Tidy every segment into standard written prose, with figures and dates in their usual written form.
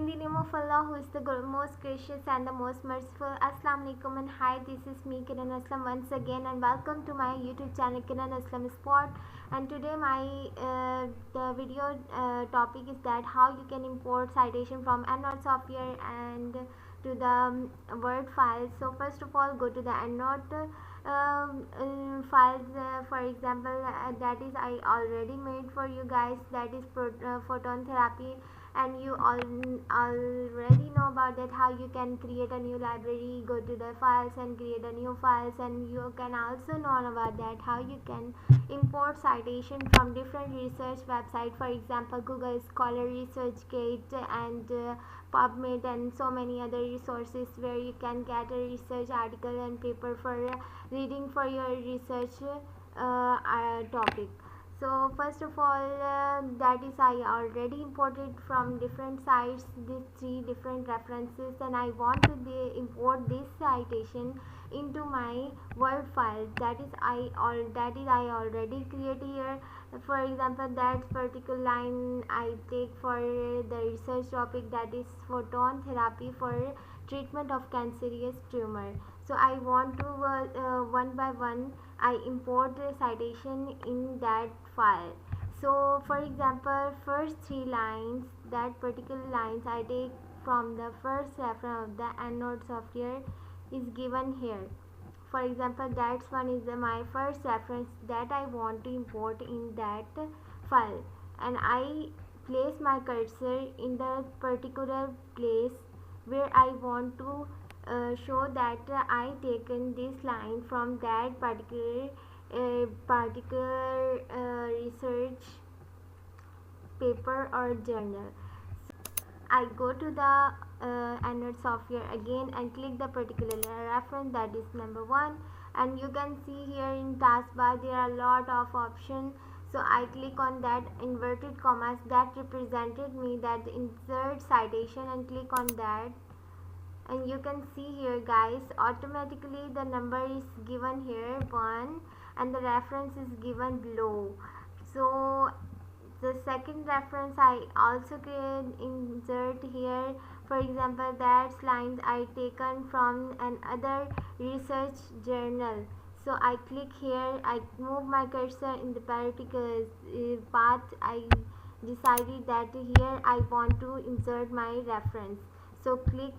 In the name of Allah, who is the most gracious and the most merciful. Assalamu alaikum and hi, this is me Kiran Aslam once again, and welcome to my YouTube channel Kiran Aslam Sport. And today my the video topic is that how you can import citation from EndNote software and to the Word files. So first of all, go to the EndNote files. For example, that is I already made for you guys, that is photon therapy, and you already know about that, how you can create a new library. Go to the files and create a new files, and you can also know about that how you can import citation from different research website, for example Google Scholar, ResearchGate, and PubMed, and so many other resources where you can get a research article and paper for reading for your research topic. So first of all, that is I already imported from different sites these three different references, and I want to import this citation into my Word file. That is I already create here. For example, that particular line I take for the research topic, that is photon therapy for treatment of cancerous tumor. So I want to one by one I import the citation in that file. So for example, first three lines, that particular lines I take from the first reference of the EndNote software is given here. For example, that's one is my first reference that I want to import in that file, and I place my cursor in the particular place where I want to show that I taken this line from that particular research paper or journal. I go to the EndNote software again and click the particular reference, that is number 1, and you can see here in taskbar there are a lot of options. So I click on that inverted commas that represented me that insert citation, and click on that, and you can see here guys, automatically the number is given here 1 and the reference is given below. So the second reference I also can insert here. For example, that lines I taken from another research journal. So I click here, I move my cursor in the particular path. I decided that here I want to insert my reference. So click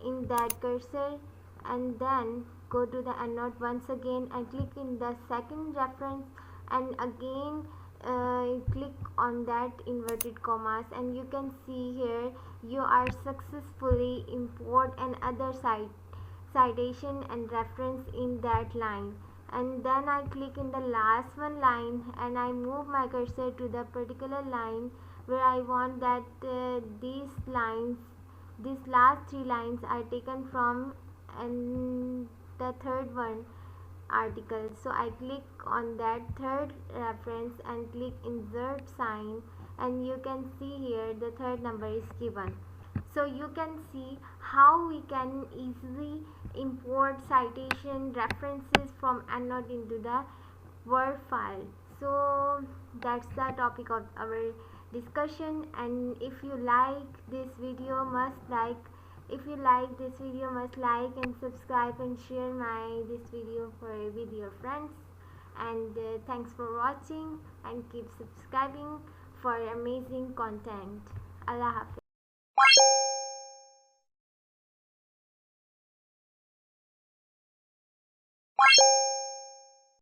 in that cursor and then go to the EndNote once again and click in the second reference, and again click on that inverted commas, and you can see here you are successfully import another citation and reference in that line. And then I click in the last one line and I move my cursor to the particular line where I want that these last three lines are taken from and the third one article. So I click on that third reference and click insert sign, and you can see here the third number is given. So you can see how we can easily import citation references from EndNote into the Word file. So that's the topic of our discussion, and if you like this video must like and subscribe and share this video with your friends. And thanks for watching, and keep subscribing for amazing content. Allah Hafiz.